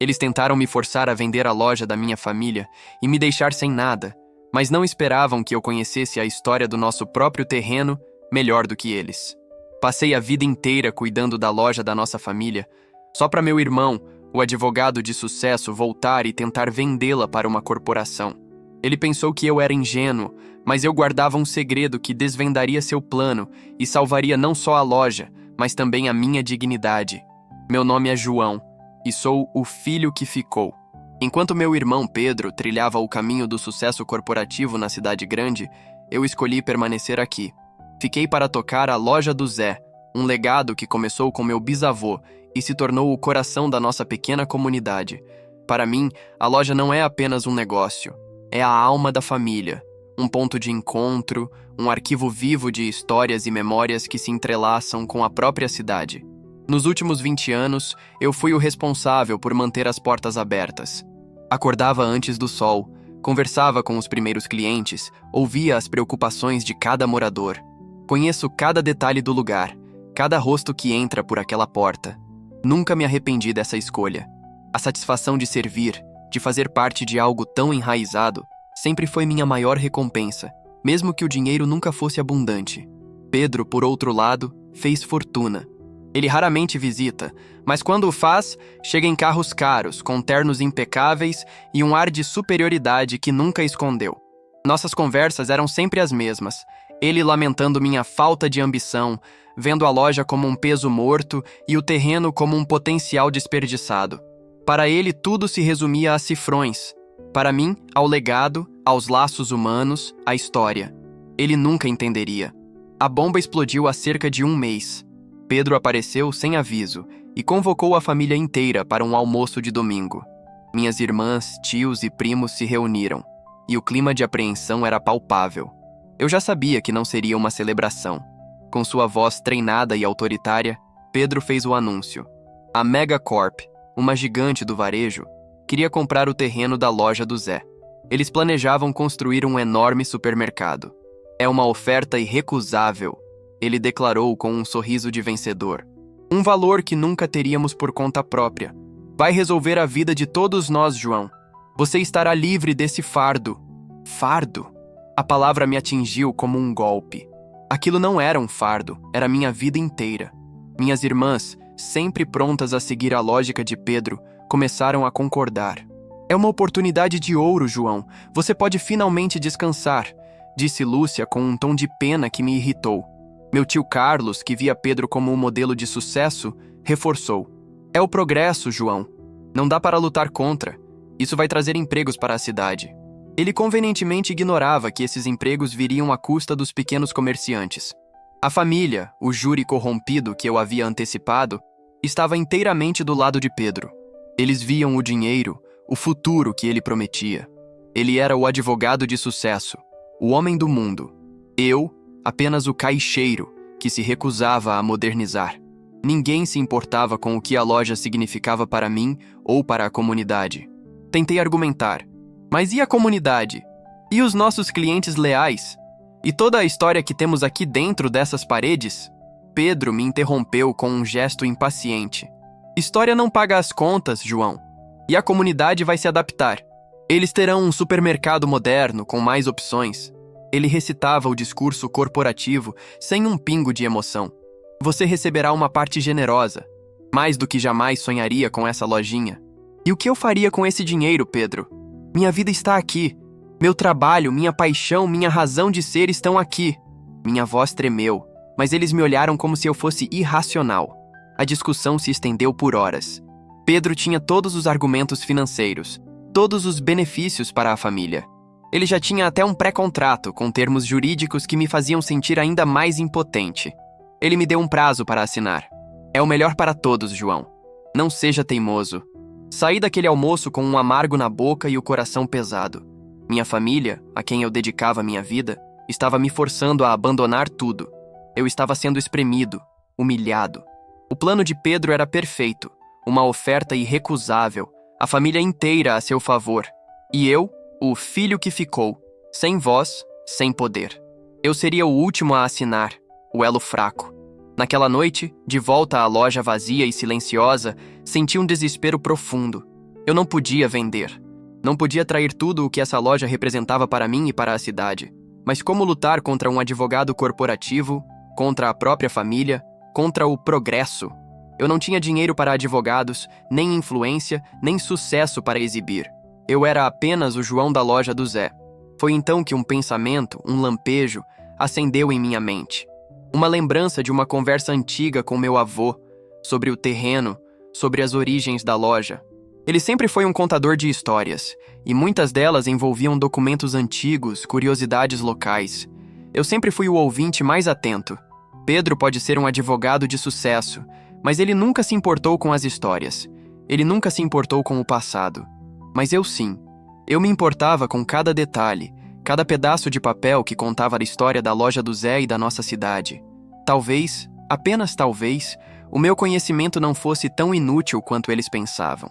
Eles tentaram me forçar a vender a loja da minha família e me deixar sem nada, mas não esperavam que eu conhecesse a história do nosso próprio terreno melhor do que eles. Passei a vida inteira cuidando da loja da nossa família, só para meu irmão, o advogado de sucesso, voltar e tentar vendê-la para uma corporação. Ele pensou que eu era ingênuo, mas eu guardava um segredo que desvendaria seu plano e salvaria não só a loja, mas também a minha dignidade. Meu nome é João, e sou o filho que ficou. Enquanto meu irmão Pedro trilhava o caminho do sucesso corporativo na cidade grande, eu escolhi permanecer aqui. Fiquei para tocar a Loja do Zé, um legado que começou com meu bisavô e se tornou o coração da nossa pequena comunidade. Para mim, a loja não é apenas um negócio, é a alma da família, um ponto de encontro, um arquivo vivo de histórias e memórias que se entrelaçam com a própria cidade. Nos últimos 20 anos, eu fui o responsável por manter as portas abertas. Acordava antes do sol, conversava com os primeiros clientes, ouvia as preocupações de cada morador. Conheço cada detalhe do lugar, cada rosto que entra por aquela porta. Nunca me arrependi dessa escolha. A satisfação de servir, de fazer parte de algo tão enraizado, sempre foi minha maior recompensa, mesmo que o dinheiro nunca fosse abundante. Pedro, por outro lado, fez fortuna. Ele raramente visita, mas quando o faz, chega em carros caros, com ternos impecáveis e um ar de superioridade que nunca escondeu. Nossas conversas eram sempre as mesmas. Ele lamentando minha falta de ambição, vendo a loja como um peso morto e o terreno como um potencial desperdiçado. Para ele, tudo se resumia a cifrões. Para mim, ao legado, aos laços humanos, à história. Ele nunca entenderia. A bomba explodiu há cerca de um mês. Pedro apareceu sem aviso e convocou a família inteira para um almoço de domingo. Minhas irmãs, tios e primos se reuniram, e o clima de apreensão era palpável. Eu já sabia que não seria uma celebração. Com sua voz treinada e autoritária, Pedro fez o anúncio. A Megacorp, uma gigante do varejo, queria comprar o terreno da loja do Zé. Eles planejavam construir um enorme supermercado. É uma oferta irrecusável, ele declarou com um sorriso de vencedor. Um valor que nunca teríamos por conta própria. Vai resolver a vida de todos nós, João. Você estará livre desse fardo. Fardo? A palavra me atingiu como um golpe. Aquilo não era um fardo, era minha vida inteira. Minhas irmãs, sempre prontas a seguir a lógica de Pedro, começaram a concordar. É uma oportunidade de ouro, João. Você pode finalmente descansar, disse Lúcia com um tom de pena que me irritou. Meu tio Carlos, que via Pedro como um modelo de sucesso, reforçou. É o progresso, João. Não dá para lutar contra. Isso vai trazer empregos para a cidade. Ele convenientemente ignorava que esses empregos viriam à custa dos pequenos comerciantes. A família, o júri corrompido que eu havia antecipado, estava inteiramente do lado de Pedro. Eles viam o dinheiro, o futuro que ele prometia. Ele era o advogado de sucesso, o homem do mundo. Eu, apenas o caixeiro, que se recusava a modernizar. Ninguém se importava com o que a loja significava para mim ou para a comunidade. Tentei argumentar. Mas e a comunidade? E os nossos clientes leais? E toda a história que temos aqui dentro dessas paredes? Pedro me interrompeu com um gesto impaciente. História não paga as contas, João. E a comunidade vai se adaptar. Eles terão um supermercado moderno com mais opções. Ele recitava o discurso corporativo sem um pingo de emoção. Você receberá uma parte generosa, mais do que jamais sonharia com essa lojinha. E o que eu faria com esse dinheiro, Pedro? Minha vida está aqui. Meu trabalho, minha paixão, minha razão de ser estão aqui. Minha voz tremeu, mas eles me olharam como se eu fosse irracional. A discussão se estendeu por horas. Pedro tinha todos os argumentos financeiros, todos os benefícios para a família. Ele já tinha até um pré-contrato com termos jurídicos que me faziam sentir ainda mais impotente. Ele me deu um prazo para assinar. É o melhor para todos, João. Não seja teimoso. Saí daquele almoço com um amargo na boca e o coração pesado. Minha família, a quem eu dedicava minha vida, estava me forçando a abandonar tudo. Eu estava sendo espremido, humilhado. O plano de Pedro era perfeito, uma oferta irrecusável, a família inteira a seu favor. E eu, o filho que ficou, sem voz, sem poder. Eu seria o último a assinar, o elo fraco. Naquela noite, de volta à loja vazia e silenciosa, senti um desespero profundo. Eu não podia vender. Não podia trair tudo o que essa loja representava para mim e para a cidade. Mas como lutar contra um advogado corporativo, contra a própria família, contra o progresso? Eu não tinha dinheiro para advogados, nem influência, nem sucesso para exibir. Eu era apenas o João da loja do Zé. Foi então que um pensamento, um lampejo, acendeu em minha mente. Uma lembrança de uma conversa antiga com meu avô, sobre o terreno, sobre as origens da loja. Ele sempre foi um contador de histórias, e muitas delas envolviam documentos antigos, curiosidades locais. Eu sempre fui o ouvinte mais atento. Pedro pode ser um advogado de sucesso, mas ele nunca se importou com as histórias. Ele nunca se importou com o passado. Mas eu sim. Eu me importava com cada detalhe, cada pedaço de papel que contava a história da loja do Zé e da nossa cidade. Talvez, apenas talvez, o meu conhecimento não fosse tão inútil quanto eles pensavam.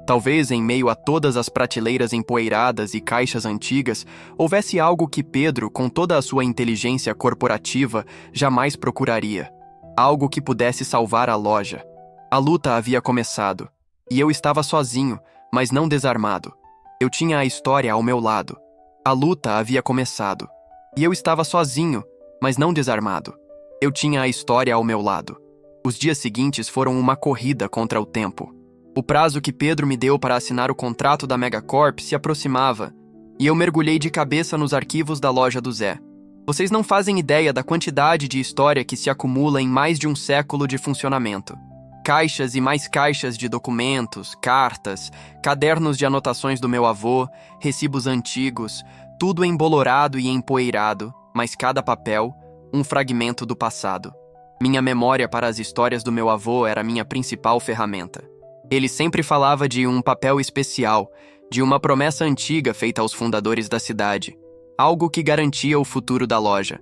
Talvez, em meio a todas as prateleiras empoeiradas e caixas antigas, houvesse algo que Pedro, com toda a sua inteligência corporativa, jamais procuraria. Algo que pudesse salvar a loja. A luta havia começado, e eu estava sozinho, mas não desarmado. Eu tinha a história ao meu lado. A luta havia começado, e eu estava sozinho, mas não desarmado. Eu tinha a história ao meu lado. Os dias seguintes foram uma corrida contra o tempo. O prazo que Pedro me deu para assinar o contrato da Megacorp se aproximava, e eu mergulhei de cabeça nos arquivos da loja do Zé. Vocês não fazem ideia da quantidade de história que se acumula em mais de um século de funcionamento. Caixas e mais caixas de documentos, cartas, cadernos de anotações do meu avô, recibos antigos, tudo embolorado e empoeirado, mas cada papel, um fragmento do passado. Minha memória para as histórias do meu avô era minha principal ferramenta. Ele sempre falava de um papel especial, de uma promessa antiga feita aos fundadores da cidade, algo que garantia o futuro da loja.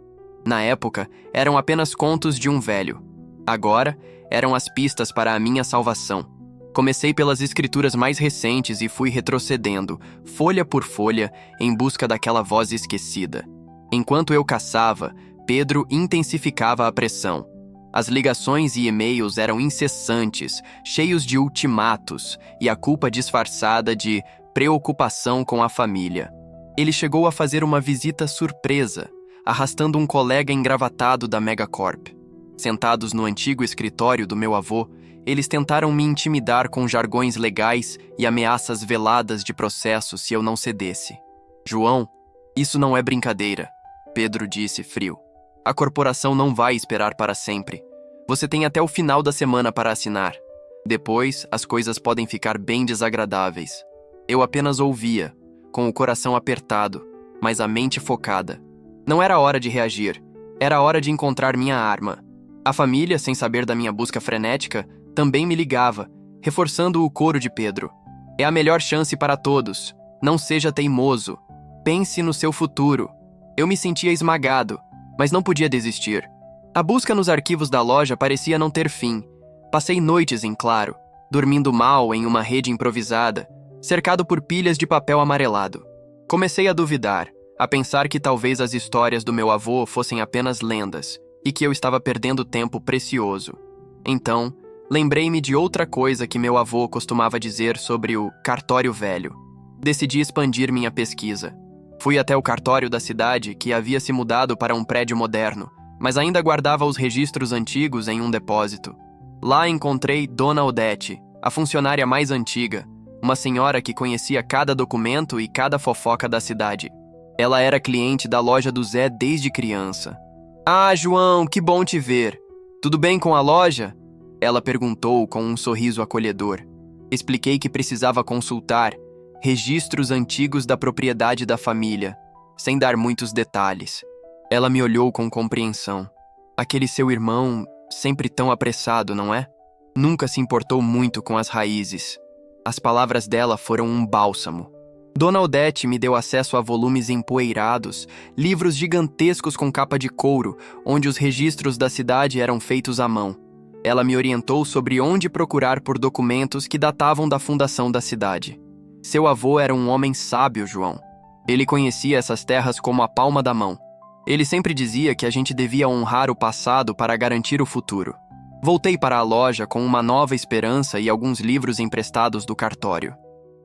Na época, eram apenas contos de um velho. Agora, eram as pistas para a minha salvação. Comecei pelas escrituras mais recentes e fui retrocedendo, folha por folha, em busca daquela voz esquecida. Enquanto eu caçava, Pedro intensificava a pressão. As ligações e e-mails eram incessantes, cheios de ultimatos e a culpa disfarçada de preocupação com a família. Ele chegou a fazer uma visita surpresa, arrastando um colega engravatado da Megacorp. Sentados no antigo escritório do meu avô, eles tentaram me intimidar com jargões legais e ameaças veladas de processo se eu não cedesse. João, isso não é brincadeira, Pedro disse frio. A corporação não vai esperar para sempre. Você tem até o final da semana para assinar. Depois, as coisas podem ficar bem desagradáveis. Eu apenas ouvia, com o coração apertado, mas a mente focada. Não era hora de reagir. Era hora de encontrar minha arma. A família, sem saber da minha busca frenética, também me ligava, reforçando o coro de Pedro. É a melhor chance para todos. Não seja teimoso. Pense no seu futuro. Eu me sentia esmagado, mas não podia desistir. A busca nos arquivos da loja parecia não ter fim. Passei noites em claro, dormindo mal em uma rede improvisada, cercado por pilhas de papel amarelado. Comecei a duvidar, a pensar que talvez as histórias do meu avô fossem apenas lendas e que eu estava perdendo tempo precioso. Então, lembrei-me de outra coisa que meu avô costumava dizer sobre o cartório velho. Decidi expandir minha pesquisa. Fui até o cartório da cidade, que havia se mudado para um prédio moderno, mas ainda guardava os registros antigos em um depósito. Lá encontrei Dona Odete, a funcionária mais antiga, uma senhora que conhecia cada documento e cada fofoca da cidade. Ela era cliente da loja do Zé desde criança. "Ah, João, que bom te ver. Tudo bem com a loja?" Ela perguntou com um sorriso acolhedor. Expliquei que precisava consultar registros antigos da propriedade da família, sem dar muitos detalhes. Ela me olhou com compreensão. Aquele seu irmão, sempre tão apressado, não é? Nunca se importou muito com as raízes. As palavras dela foram um bálsamo. Dona Odete me deu acesso a volumes empoeirados, livros gigantescos com capa de couro, onde os registros da cidade eram feitos à mão. Ela me orientou sobre onde procurar por documentos que datavam da fundação da cidade. Seu avô era um homem sábio, João. Ele conhecia essas terras como a palma da mão. Ele sempre dizia que a gente devia honrar o passado para garantir o futuro. Voltei para a loja com uma nova esperança e alguns livros emprestados do cartório.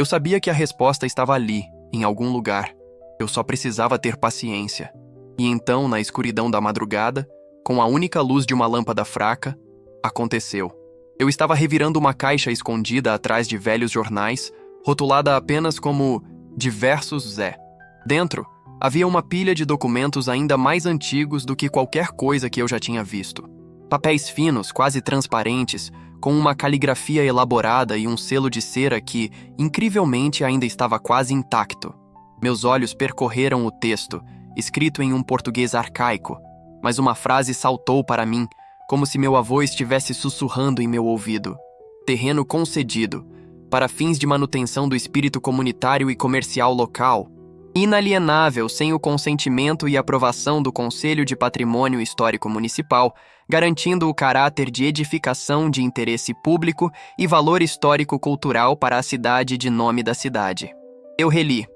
Eu sabia que a resposta estava ali, em algum lugar. Eu só precisava ter paciência. E então, na escuridão da madrugada, com a única luz de uma lâmpada fraca, aconteceu. Eu estava revirando uma caixa escondida atrás de velhos jornais, rotulada apenas como Diversos Zé. Dentro, havia uma pilha de documentos ainda mais antigos do que qualquer coisa que eu já tinha visto. Papéis finos, quase transparentes, com uma caligrafia elaborada e um selo de cera que, incrivelmente, ainda estava quase intacto. Meus olhos percorreram o texto, escrito em um português arcaico, mas uma frase saltou para mim, como se meu avô estivesse sussurrando em meu ouvido. Terreno concedido, para fins de manutenção do espírito comunitário e comercial local. Inalienável sem o consentimento e aprovação do Conselho de Patrimônio Histórico Municipal, garantindo o caráter de edificação de interesse público e valor histórico-cultural para a cidade de nome da cidade. Eu reli,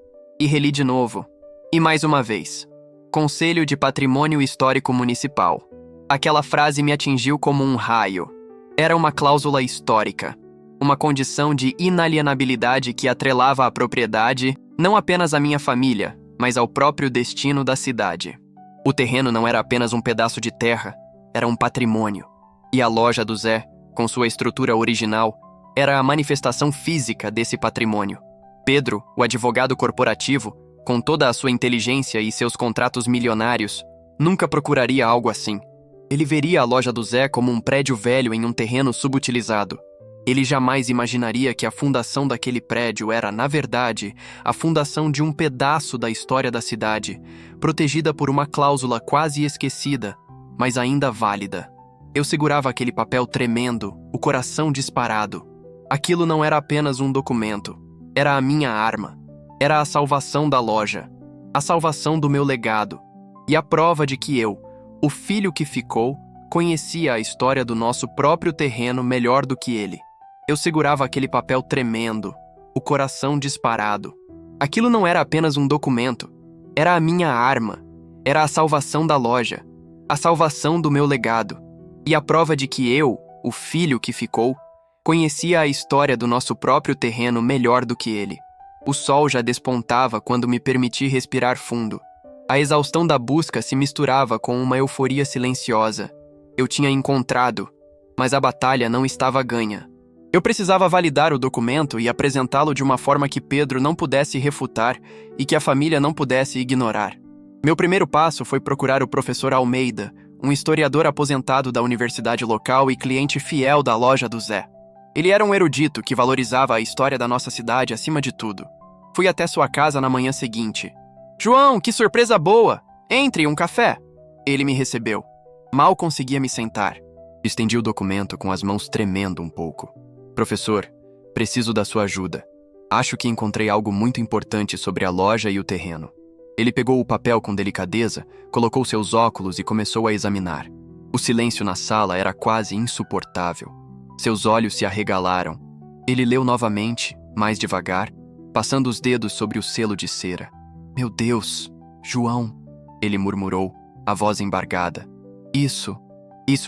e reli de novo, e mais uma vez. Conselho de Patrimônio Histórico Municipal. Aquela frase me atingiu como um raio. Era uma cláusula histórica, uma condição de inalienabilidade que atrelava a propriedade não apenas à minha família, mas ao próprio destino da cidade. O terreno não era apenas um pedaço de terra, era um patrimônio. E a loja do Zé, com sua estrutura original, era a manifestação física desse patrimônio. Pedro, o advogado corporativo, com toda a sua inteligência e seus contratos milionários, nunca procuraria algo assim. Ele veria a loja do Zé como um prédio velho em um terreno subutilizado. Ele jamais imaginaria que a fundação daquele prédio era, na verdade, a fundação de um pedaço da história da cidade, protegida por uma cláusula quase esquecida, mas ainda válida. Eu segurava aquele papel tremendo, o coração disparado. Aquilo não era apenas um documento, era a minha arma. Era a salvação da loja, a salvação do meu legado, e a prova de que eu, o filho que ficou, conhecia a história do nosso próprio terreno melhor do que ele. Eu segurava aquele papel tremendo, o coração disparado. Aquilo não era apenas um documento, era a minha arma, era a salvação da loja, a salvação do meu legado, e a prova de que eu, o filho que ficou, conhecia a história do nosso próprio terreno melhor do que ele. O sol já despontava quando me permiti respirar fundo. A exaustão da busca se misturava com uma euforia silenciosa. Eu tinha encontrado, mas a batalha não estava ganha. Eu precisava validar o documento e apresentá-lo de uma forma que Pedro não pudesse refutar e que a família não pudesse ignorar. Meu primeiro passo foi procurar o professor Almeida, um historiador aposentado da universidade local e cliente fiel da loja do Zé. Ele era um erudito que valorizava a história da nossa cidade acima de tudo. Fui até sua casa na manhã seguinte. "João, que surpresa boa! Entre, um café!" Ele me recebeu. Mal conseguia me sentar. Estendi o documento com as mãos tremendo um pouco. "Professor, preciso da sua ajuda. Acho que encontrei algo muito importante sobre a loja e o terreno." Ele pegou o papel com delicadeza, colocou seus óculos e começou a examinar. O silêncio na sala era quase insuportável. Seus olhos se arregalaram. Ele leu novamente, mais devagar, passando os dedos sobre o selo de cera. "Meu Deus, João", ele murmurou, a voz embargada. Isso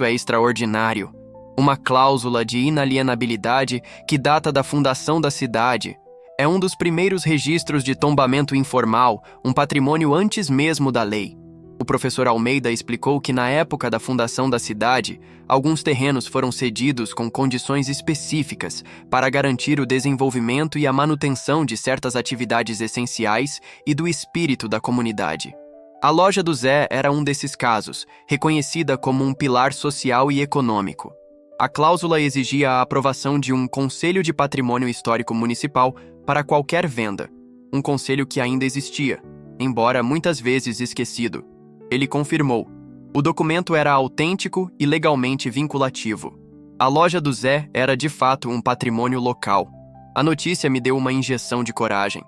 é extraordinário. Uma cláusula de inalienabilidade que data da fundação da cidade. É um dos primeiros registros de tombamento informal, um patrimônio antes mesmo da lei." O professor Almeida explicou que na época da fundação da cidade, alguns terrenos foram cedidos com condições específicas para garantir o desenvolvimento e a manutenção de certas atividades essenciais e do espírito da comunidade. A loja do Zé era um desses casos, reconhecida como um pilar social e econômico. A cláusula exigia a aprovação de um Conselho de Patrimônio Histórico Municipal para qualquer venda, um conselho que ainda existia, embora muitas vezes esquecido. Ele confirmou. O documento era autêntico e legalmente vinculativo. A loja do Zé era de fato um patrimônio local. A notícia me deu uma injeção de coragem.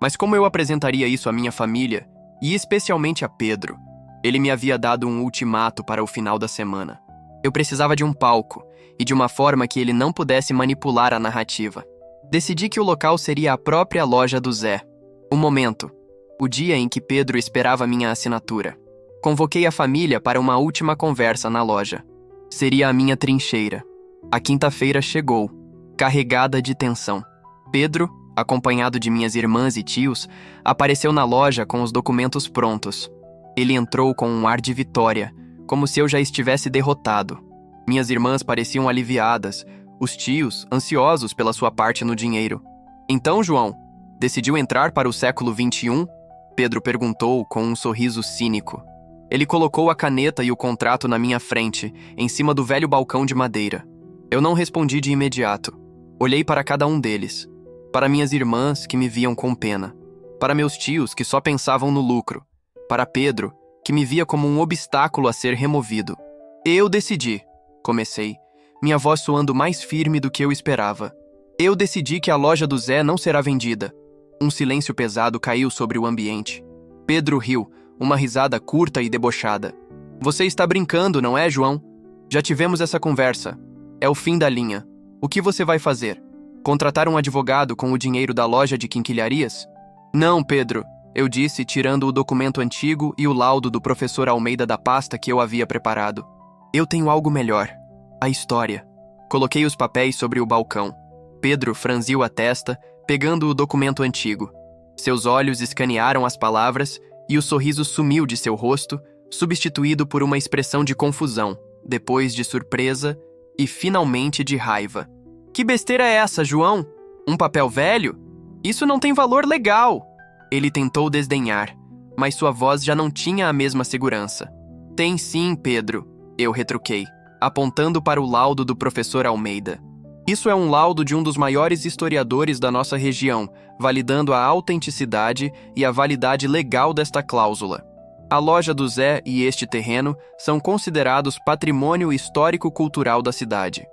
Mas como eu apresentaria isso à minha família, e especialmente a Pedro? Ele me havia dado um ultimato para o final da semana. Eu precisava de um palco, e de uma forma que ele não pudesse manipular a narrativa. Decidi que o local seria a própria loja do Zé. O momento. O dia em que Pedro esperava minha assinatura. Convoquei a família para uma última conversa na loja. Seria a minha trincheira. A quinta-feira chegou, carregada de tensão. Pedro, acompanhado de minhas irmãs e tios, apareceu na loja com os documentos prontos. Ele entrou com um ar de vitória, como se eu já estivesse derrotado. Minhas irmãs pareciam aliviadas, os tios ansiosos pela sua parte no dinheiro. Então, João, decidiu entrar para o século XXI? Pedro perguntou com um sorriso cínico. Ele colocou a caneta e o contrato na minha frente, em cima do velho balcão de madeira. Eu não respondi de imediato. Olhei para cada um deles. Para minhas irmãs, que me viam com pena. Para meus tios, que só pensavam no lucro. Para Pedro, que me via como um obstáculo a ser removido. Eu decidi, comecei, minha voz soando mais firme do que eu esperava. Eu decidi que a loja do Zé não será vendida. Um silêncio pesado caiu sobre o ambiente. Pedro riu, uma risada curta e debochada. Você está brincando, não é, João? Já tivemos essa conversa. É o fim da linha. O que você vai fazer? Contratar um advogado com o dinheiro da loja de quinquilharias? Não, Pedro, eu disse, tirando o documento antigo e o laudo do professor Almeida da pasta que eu havia preparado. Eu tenho algo melhor. A história. Coloquei os papéis sobre o balcão. Pedro franziu a testa, pegando o documento antigo. Seus olhos escanearam as palavras e o sorriso sumiu de seu rosto, substituído por uma expressão de confusão, depois de surpresa e, finalmente, de raiva. Que besteira é essa, João? Um papel velho? Isso não tem valor legal! Ele tentou desdenhar, mas sua voz já não tinha a mesma segurança. Tem sim, Pedro, eu retruquei, apontando para o laudo do professor Almeida. Isso é um laudo de um dos maiores historiadores da nossa região, validando a autenticidade e a validade legal desta cláusula. A loja do Zé e este terreno são considerados patrimônio histórico-cultural da cidade.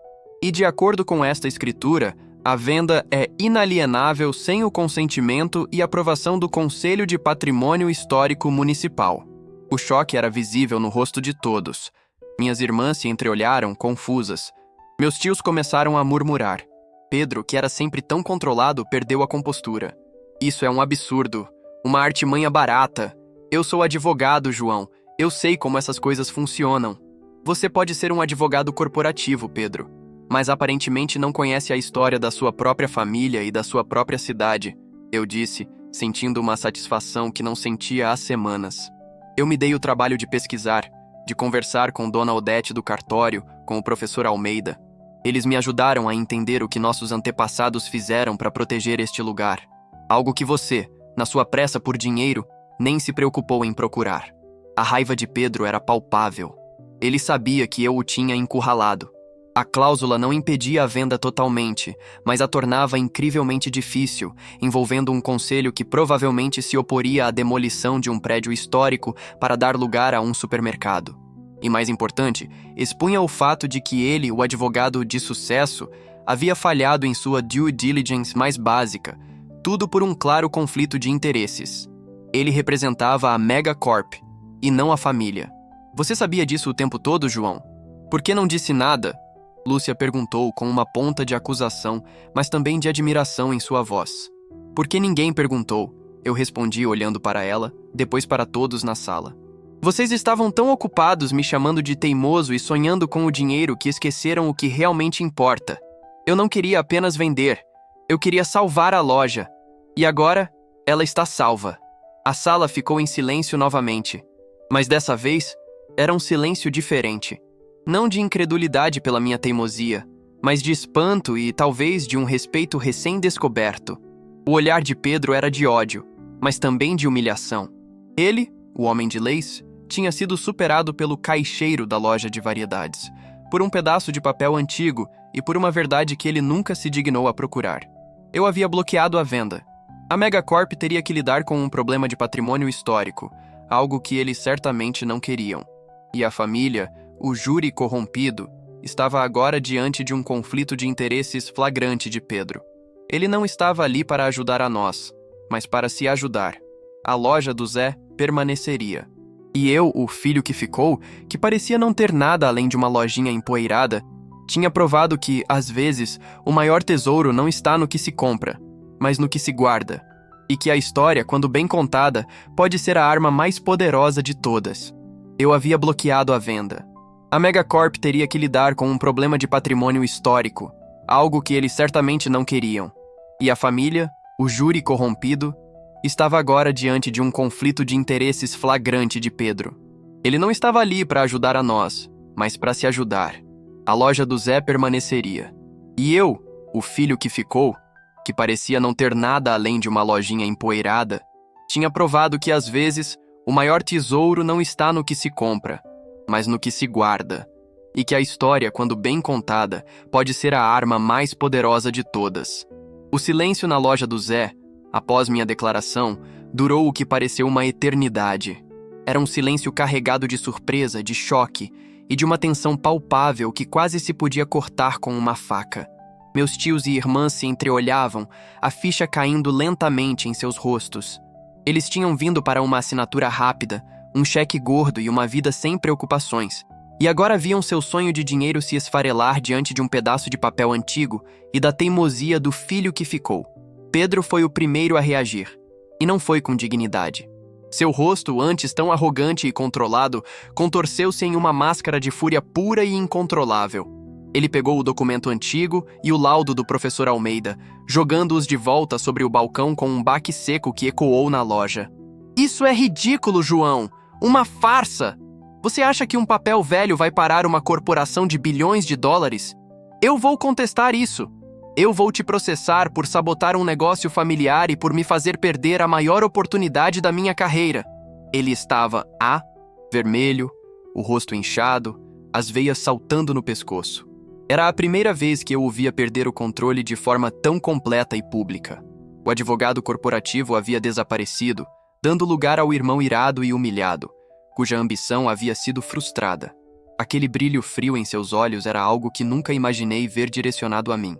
E de acordo com esta escritura, a venda é inalienável sem o consentimento e aprovação do Conselho de Patrimônio Histórico Municipal. O choque era visível no rosto de todos. Minhas irmãs se entreolharam, confusas. Meus tios começaram a murmurar. Pedro, que era sempre tão controlado, perdeu a compostura. Isso é um absurdo. Uma artimanha barata. Eu sou advogado, João. Eu sei como essas coisas funcionam. Você pode ser um advogado corporativo, Pedro, mas aparentemente não conhece a história da sua própria família e da sua própria cidade, eu disse, sentindo uma satisfação que não sentia há semanas. Eu me dei o trabalho de pesquisar, de conversar com Dona Odete do cartório, com o professor Almeida. Eles me ajudaram a entender o que nossos antepassados fizeram para proteger este lugar. Algo que você, na sua pressa por dinheiro, nem se preocupou em procurar. A raiva de Pedro era palpável. Ele sabia que eu o tinha encurralado. A cláusula não impedia a venda totalmente, mas a tornava incrivelmente difícil, envolvendo um conselho que provavelmente se oporia à demolição de um prédio histórico para dar lugar a um supermercado. E mais importante, expunha o fato de que ele, o advogado de sucesso, havia falhado em sua due diligence mais básica, tudo por um claro conflito de interesses. Ele representava a Megacorp, e não a família. Você sabia disso o tempo todo, João? Por que não disse nada? Lúcia perguntou com uma ponta de acusação, mas também de admiração em sua voz. Por que ninguém perguntou? Eu respondi olhando para ela, depois para todos na sala. Vocês estavam tão ocupados me chamando de teimoso e sonhando com o dinheiro que esqueceram o que realmente importa. Eu não queria apenas vender. Eu queria salvar a loja. E agora, ela está salva. A sala ficou em silêncio novamente. Mas dessa vez, era um silêncio diferente. Não de incredulidade pela minha teimosia, mas de espanto e talvez de um respeito recém-descoberto. O olhar de Pedro era de ódio, mas também de humilhação. Ele, o homem de leis, tinha sido superado pelo caixeiro da loja de variedades, por um pedaço de papel antigo e por uma verdade que ele nunca se dignou a procurar. Eu havia bloqueado a venda. A Megacorp teria que lidar com um problema de patrimônio histórico, algo que eles certamente não queriam. E a família, o júri corrompido, estava agora diante de um conflito de interesses flagrante de Pedro. Ele não estava ali para ajudar a nós, mas para se ajudar. A loja do Zé permaneceria. E eu, o filho que ficou, que parecia não ter nada além de uma lojinha empoeirada, tinha provado que, às vezes, o maior tesouro não está no que se compra, mas no que se guarda. E que a história, quando bem contada, pode ser a arma mais poderosa de todas. Eu havia bloqueado a venda. A Megacorp teria que lidar com um problema de patrimônio histórico, algo que eles certamente não queriam. E a família, O júri corrompido estava agora diante de um conflito de interesses flagrante de Pedro. Ele não estava ali para ajudar a nós, mas para se ajudar. A loja do Zé permaneceria. E eu, o filho que ficou, que parecia não ter nada além de uma lojinha empoeirada, tinha provado que às vezes o maior tesouro não está no que se compra, mas no que se guarda, e que a história, quando bem contada, pode ser a arma mais poderosa de todas. O silêncio na loja do Zé, após minha declaração, durou o que pareceu uma eternidade. Era um silêncio carregado de surpresa, de choque e de uma tensão palpável que quase se podia cortar com uma faca. Meus tios e irmãs se entreolhavam, a ficha caindo lentamente em seus rostos. Eles tinham vindo para uma assinatura rápida, um cheque gordo e uma vida sem preocupações. E agora viam seu sonho de dinheiro se esfarelar diante de um pedaço de papel antigo e da teimosia do filho que ficou. Pedro foi o primeiro a reagir, e não foi com dignidade. Seu rosto, antes tão arrogante e controlado, contorceu-se em uma máscara de fúria pura e incontrolável. Ele pegou o documento antigo e o laudo do professor Almeida, jogando-os de volta sobre o balcão com um baque seco que ecoou na loja. Isso é ridículo, João! Uma farsa! Você acha que um papel velho vai parar uma corporação de bilhões de dólares? Eu vou contestar isso. Eu vou te processar por sabotar um negócio familiar e por me fazer perder a maior oportunidade da minha carreira. Ele estava vermelho, o rosto inchado, as veias saltando no pescoço. Era a primeira vez que eu o via perder o controle de forma tão completa e pública. O advogado corporativo havia desaparecido, dando lugar ao irmão irado e humilhado, cuja ambição havia sido frustrada. Aquele brilho frio em seus olhos era algo que nunca imaginei ver direcionado a mim.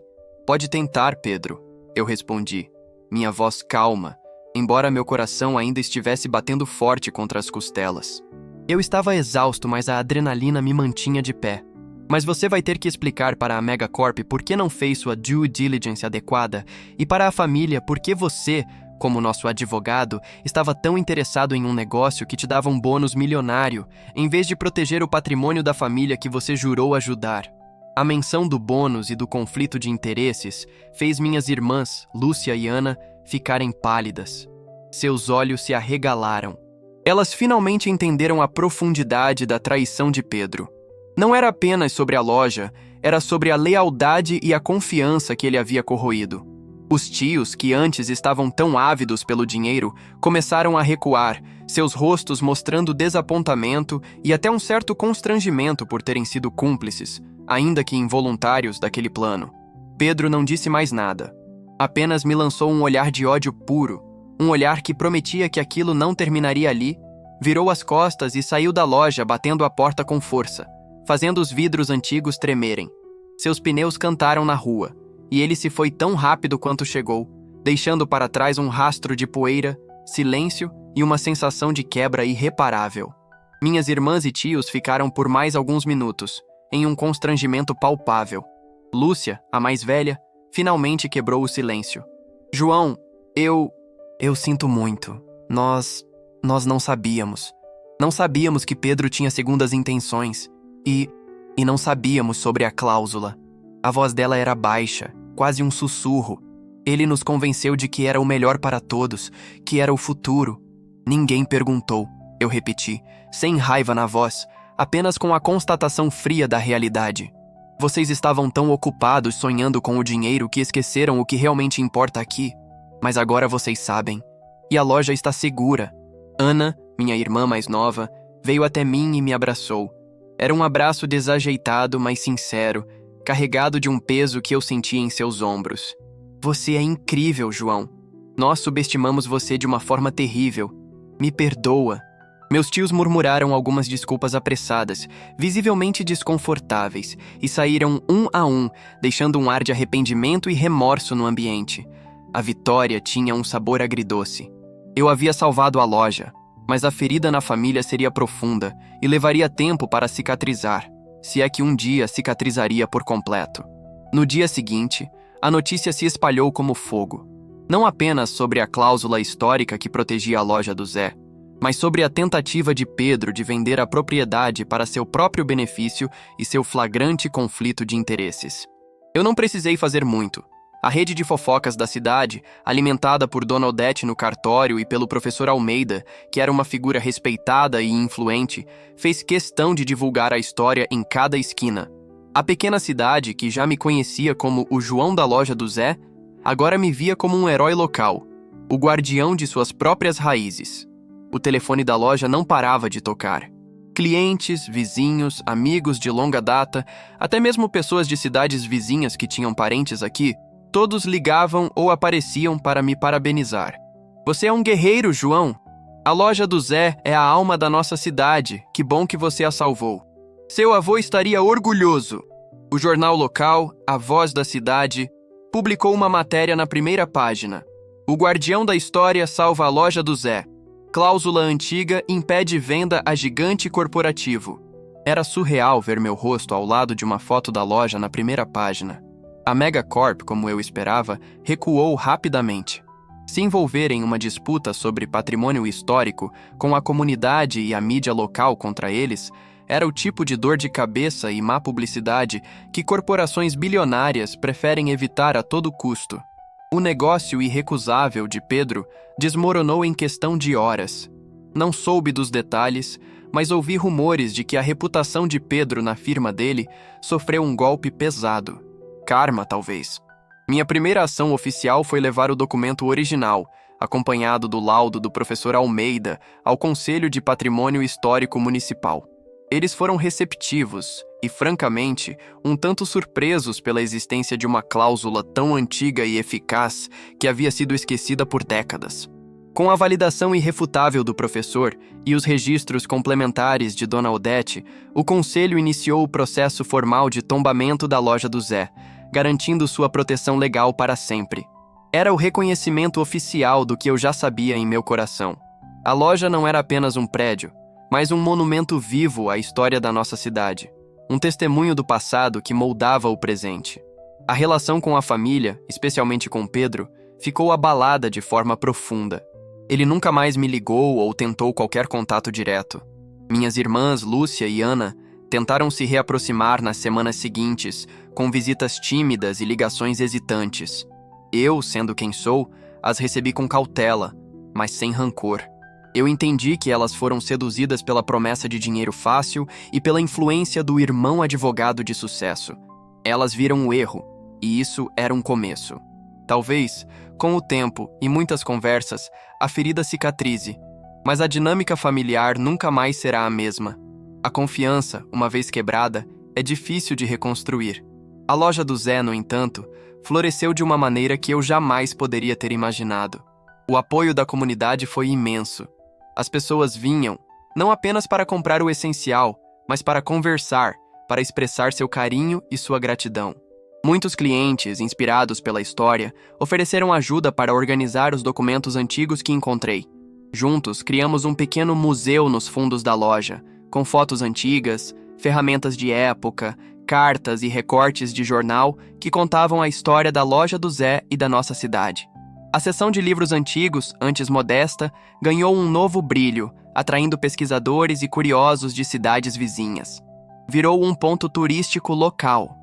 Pode tentar, Pedro, eu respondi, minha voz calma, embora meu coração ainda estivesse batendo forte contra as costelas. Eu estava exausto, mas a adrenalina me mantinha de pé. Mas você vai ter que explicar para a Megacorp por que não fez sua due diligence adequada e para a família por que você, como nosso advogado, estava tão interessado em um negócio que te dava um bônus milionário, em vez de proteger o patrimônio da família que você jurou ajudar. A menção do bônus e do conflito de interesses fez minhas irmãs, Lúcia e Ana, ficarem pálidas. Seus olhos se arregalaram. Elas finalmente entenderam a profundidade da traição de Pedro. Não era apenas sobre a loja, era sobre a lealdade e a confiança que ele havia corroído. Os tios, que antes estavam tão ávidos pelo dinheiro, começaram a recuar, seus rostos mostrando desapontamento e até um certo constrangimento por terem sido cúmplices, ainda que involuntários, daquele plano. Pedro não disse mais nada. Apenas me lançou um olhar de ódio puro, um olhar que prometia que aquilo não terminaria ali, virou as costas e saiu da loja batendo a porta com força, fazendo os vidros antigos tremerem. Seus pneus cantaram na rua, e ele se foi tão rápido quanto chegou, deixando para trás um rastro de poeira, silêncio e uma sensação de quebra irreparável. Minhas irmãs e tios ficaram por mais alguns minutos, em um constrangimento palpável. Lúcia, a mais velha, finalmente quebrou o silêncio. João, eu sinto muito. Nós não sabíamos. Não sabíamos que Pedro tinha segundas intenções. E não sabíamos sobre a cláusula. A voz dela era baixa, quase um sussurro. Ele nos convenceu de que era o melhor para todos, que era o futuro. Ninguém perguntou, eu repeti, sem raiva na voz, apenas com a constatação fria da realidade. Vocês estavam tão ocupados sonhando com o dinheiro que esqueceram o que realmente importa aqui. Mas agora vocês sabem. E a loja está segura. Ana, minha irmã mais nova, veio até mim e me abraçou. Era um abraço desajeitado, mas sincero, carregado de um peso que eu sentia em seus ombros. Você é incrível, João. Nós subestimamos você de uma forma terrível. Me perdoa. Meus tios murmuraram algumas desculpas apressadas, visivelmente desconfortáveis, e saíram um a um, deixando um ar de arrependimento e remorso no ambiente. A vitória tinha um sabor agridoce. Eu havia salvado a loja, mas a ferida na família seria profunda e levaria tempo para cicatrizar, se é que um dia cicatrizaria por completo. No dia seguinte, a notícia se espalhou como fogo. Não apenas sobre a cláusula histórica que protegia a loja do Zé, mas sobre a tentativa de Pedro de vender a propriedade para seu próprio benefício e seu flagrante conflito de interesses. Eu não precisei fazer muito. A rede de fofocas da cidade, alimentada por Dona Odete no cartório e pelo professor Almeida, que era uma figura respeitada e influente, fez questão de divulgar a história em cada esquina. A pequena cidade, que já me conhecia como o João da loja do Zé, agora me via como um herói local, o guardião de suas próprias raízes. O telefone da loja não parava de tocar. Clientes, vizinhos, amigos de longa data, até mesmo pessoas de cidades vizinhas que tinham parentes aqui, todos ligavam ou apareciam para me parabenizar. Você é um guerreiro, João! A loja do Zé é a alma da nossa cidade, que bom que você a salvou. Seu avô estaria orgulhoso. O jornal local, A Voz da Cidade, publicou uma matéria na primeira página. O guardião da história salva a loja do Zé. Cláusula antiga impede venda a gigante corporativo. Era surreal ver meu rosto ao lado de uma foto da loja na primeira página. A Megacorp, como eu esperava, recuou rapidamente. Se envolver em uma disputa sobre patrimônio histórico, com a comunidade e a mídia local contra eles, era o tipo de dor de cabeça e má publicidade que corporações bilionárias preferem evitar a todo custo. O negócio irrecusável de Pedro desmoronou em questão de horas. Não soube dos detalhes, mas ouvi rumores de que a reputação de Pedro na firma dele sofreu um golpe pesado. Karma, talvez. Minha primeira ação oficial foi levar o documento original, acompanhado do laudo do professor Almeida, ao Conselho de Patrimônio Histórico Municipal. Eles foram receptivos e, francamente, um tanto surpresos pela existência de uma cláusula tão antiga e eficaz que havia sido esquecida por décadas. Com a validação irrefutável do professor e os registros complementares de Dona Odete, o Conselho iniciou o processo formal de tombamento da loja do Zé, garantindo sua proteção legal para sempre. Era o reconhecimento oficial do que eu já sabia em meu coração. A loja não era apenas um prédio, mas um monumento vivo à história da nossa cidade. Um testemunho do passado que moldava o presente. A relação com a família, especialmente com Pedro, ficou abalada de forma profunda. Ele nunca mais me ligou ou tentou qualquer contato direto. Minhas irmãs, Lúcia e Ana, tentaram se reaproximar nas semanas seguintes, com visitas tímidas e ligações hesitantes. Eu, sendo quem sou, as recebi com cautela, mas sem rancor. Eu entendi que elas foram seduzidas pela promessa de dinheiro fácil e pela influência do irmão advogado de sucesso. Elas viram o erro, e isso era um começo. Talvez, com o tempo e muitas conversas, a ferida cicatrize, mas a dinâmica familiar nunca mais será a mesma. A confiança, uma vez quebrada, é difícil de reconstruir. A loja do Zé, no entanto, floresceu de uma maneira que eu jamais poderia ter imaginado. O apoio da comunidade foi imenso. As pessoas vinham, não apenas para comprar o essencial, mas para conversar, para expressar seu carinho e sua gratidão. Muitos clientes, inspirados pela história, ofereceram ajuda para organizar os documentos antigos que encontrei. Juntos, criamos um pequeno museu nos fundos da loja, com fotos antigas, ferramentas de época, cartas e recortes de jornal que contavam a história da loja do Zé e da nossa cidade. A seção de livros antigos, antes modesta, ganhou um novo brilho, atraindo pesquisadores e curiosos de cidades vizinhas. Virou um ponto turístico local.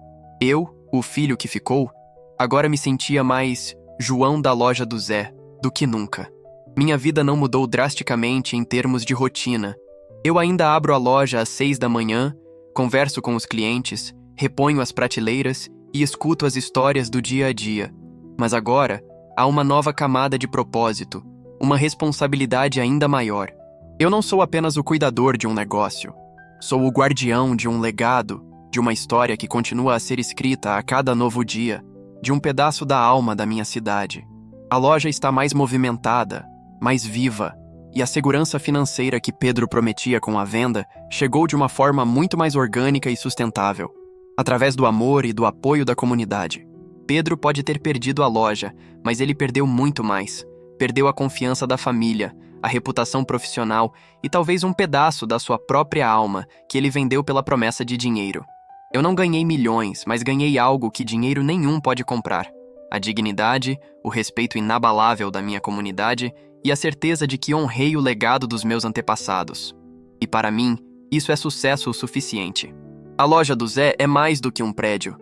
Eu, o filho que ficou, agora me sentia mais João da loja do Zé do que nunca. Minha vida não mudou drasticamente em termos de rotina. Eu ainda abro a loja às 6 da manhã, converso com os clientes, reponho as prateleiras e escuto as histórias do dia a dia. Mas agora, há uma nova camada de propósito, uma responsabilidade ainda maior. Eu não sou apenas o cuidador de um negócio. Sou o guardião de um legado, de uma história que continua a ser escrita a cada novo dia, de um pedaço da alma da minha cidade. A loja está mais movimentada, mais viva, e a segurança financeira que Pedro prometia com a venda chegou de uma forma muito mais orgânica e sustentável, através do amor e do apoio da comunidade. Pedro pode ter perdido a loja, mas ele perdeu muito mais. Perdeu a confiança da família, a reputação profissional e talvez um pedaço da sua própria alma que ele vendeu pela promessa de dinheiro. Eu não ganhei milhões, mas ganhei algo que dinheiro nenhum pode comprar. A dignidade, o respeito inabalável da minha comunidade e a certeza de que honrei o legado dos meus antepassados. E para mim, isso é sucesso o suficiente. A loja do Zé é mais do que um prédio.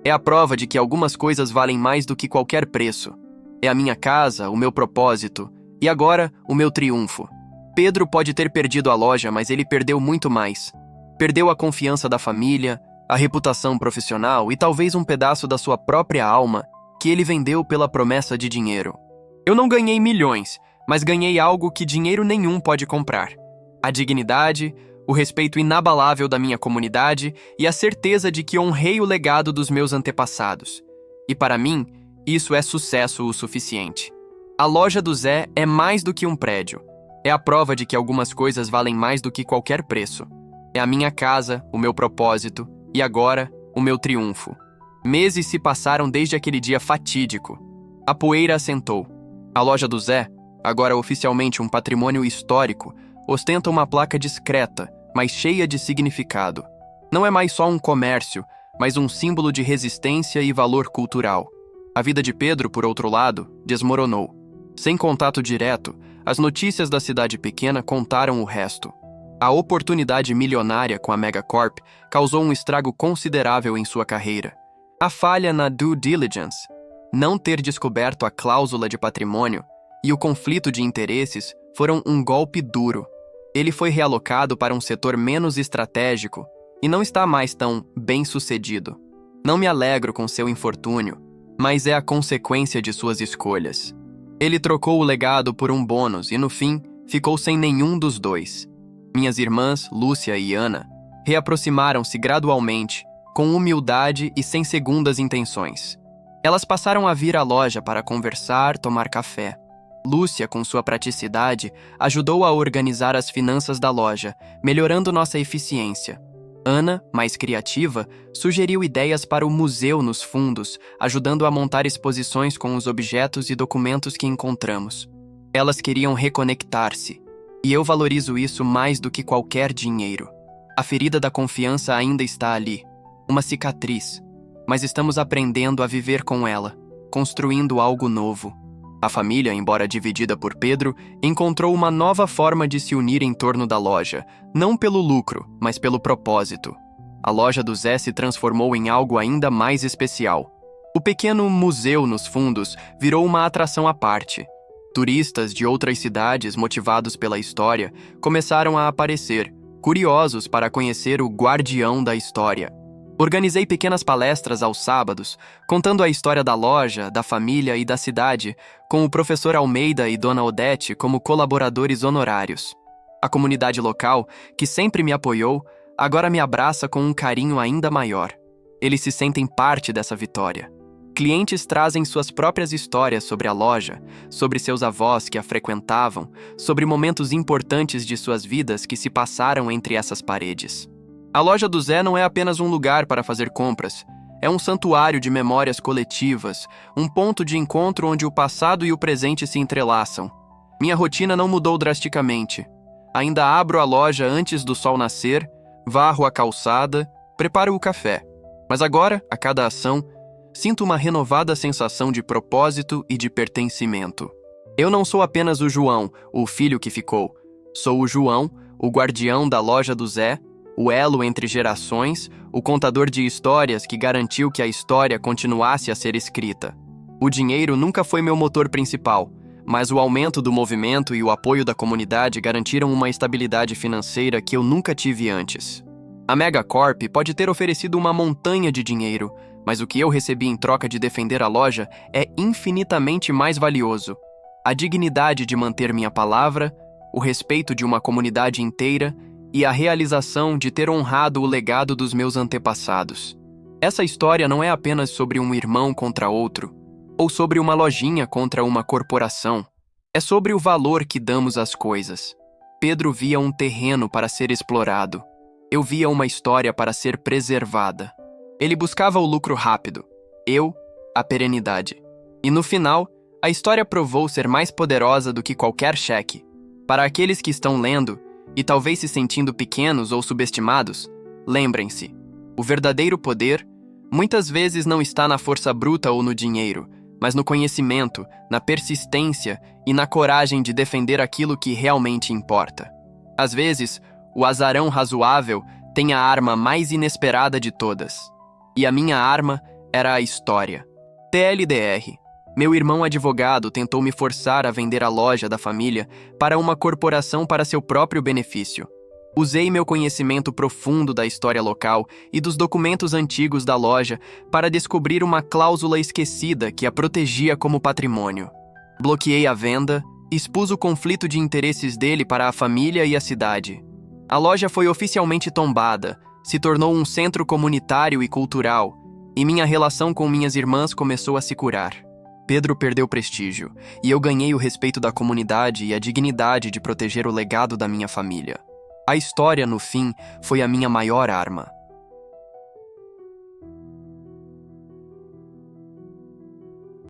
É a prova de que algumas coisas valem mais do que qualquer preço. É a minha casa, o meu propósito, e agora, o meu triunfo. Pedro pode ter perdido a loja, mas ele perdeu muito mais. Perdeu a confiança da família, a reputação profissional e talvez um pedaço da sua própria alma, que ele vendeu pela promessa de dinheiro. Eu não ganhei milhões, mas ganhei algo que dinheiro nenhum pode comprar. A dignidade, o respeito inabalável da minha comunidade e a certeza de que honrei o legado dos meus antepassados. E para mim, isso é sucesso o suficiente. A loja do Zé é mais do que um prédio. É a prova de que algumas coisas valem mais do que qualquer preço. É a minha casa, o meu propósito e agora, o meu triunfo. Meses se passaram desde aquele dia fatídico. A poeira assentou. A loja do Zé, agora oficialmente um patrimônio histórico, ostenta uma placa discreta, mas cheia de significado. Não é mais só um comércio, mas um símbolo de resistência e valor cultural. A vida de Pedro, por outro lado, desmoronou. Sem contato direto, as notícias da cidade pequena contaram o resto. A oportunidade milionária com a Megacorp causou um estrago considerável em sua carreira. A falha na due diligence, não ter descoberto a cláusula de patrimônio e o conflito de interesses foram um golpe duro. Ele foi realocado para um setor menos estratégico e não está mais tão bem-sucedido. Não me alegro com seu infortúnio, mas é a consequência de suas escolhas. Ele trocou o legado por um bônus e, no fim, ficou sem nenhum dos dois. Minhas irmãs, Lúcia e Ana, reaproximaram-se gradualmente, com humildade e sem segundas intenções. Elas passaram a vir à loja para conversar, tomar café. Lúcia, com sua praticidade, ajudou a organizar as finanças da loja, melhorando nossa eficiência. Ana, mais criativa, sugeriu ideias para o museu nos fundos, ajudando a montar exposições com os objetos e documentos que encontramos. Elas queriam reconectar-se, e eu valorizo isso mais do que qualquer dinheiro. A ferida da confiança ainda está ali, uma cicatriz, mas estamos aprendendo a viver com ela, construindo algo novo. A família, embora dividida por Pedro, encontrou uma nova forma de se unir em torno da loja, não pelo lucro, mas pelo propósito. A loja do Zé se transformou em algo ainda mais especial. O pequeno museu nos fundos virou uma atração à parte. Turistas de outras cidades, motivados pela história, começaram a aparecer, curiosos para conhecer o guardião da história. Organizei pequenas palestras aos sábados, contando a história da loja, da família e da cidade, com o professor Almeida e Dona Odete como colaboradores honorários. A comunidade local, que sempre me apoiou, agora me abraça com um carinho ainda maior. Eles se sentem parte dessa vitória. Clientes trazem suas próprias histórias sobre a loja, sobre seus avós que a frequentavam, sobre momentos importantes de suas vidas que se passaram entre essas paredes. A loja do Zé não é apenas um lugar para fazer compras. É um santuário de memórias coletivas, um ponto de encontro onde o passado e o presente se entrelaçam. Minha rotina não mudou drasticamente. Ainda abro a loja antes do sol nascer, varro a calçada, preparo o café. Mas agora, a cada ação, sinto uma renovada sensação de propósito e de pertencimento. Eu não sou apenas o João, o filho que ficou. Sou o João, o guardião da loja do Zé, o elo entre gerações, o contador de histórias que garantiu que a história continuasse a ser escrita. O dinheiro nunca foi meu motor principal, mas o aumento do movimento e o apoio da comunidade garantiram uma estabilidade financeira que eu nunca tive antes. A Megacorp pode ter oferecido uma montanha de dinheiro, mas o que eu recebi em troca de defender a loja é infinitamente mais valioso. A dignidade de manter minha palavra, o respeito de uma comunidade inteira e a realização de ter honrado o legado dos meus antepassados. Essa história não é apenas sobre um irmão contra outro, ou sobre uma lojinha contra uma corporação. É sobre o valor que damos às coisas. Pedro via um terreno para ser explorado. Eu via uma história para ser preservada. Ele buscava o lucro rápido. Eu, a perenidade. E no final, a história provou ser mais poderosa do que qualquer cheque. Para aqueles que estão lendo, e talvez se sentindo pequenos ou subestimados, lembrem-se, o verdadeiro poder muitas vezes não está na força bruta ou no dinheiro, mas no conhecimento, na persistência e na coragem de defender aquilo que realmente importa. Às vezes, o azarão razoável tem a arma mais inesperada de todas. E a minha arma Era a história. TLDR. Meu irmão advogado tentou me forçar a vender a loja da família para uma corporação para seu próprio benefício. Usei meu conhecimento profundo da história local e dos documentos antigos da loja para descobrir uma cláusula esquecida que a protegia como patrimônio. Bloqueei a venda, expus o conflito de interesses dele para a família e a cidade. A loja foi oficialmente tombada, se tornou um centro comunitário e cultural, e minha relação com minhas irmãs começou a se curar. Pedro perdeu prestígio, e eu ganhei o respeito da comunidade e a dignidade de proteger o legado da minha família. A história, no fim, foi a minha maior arma.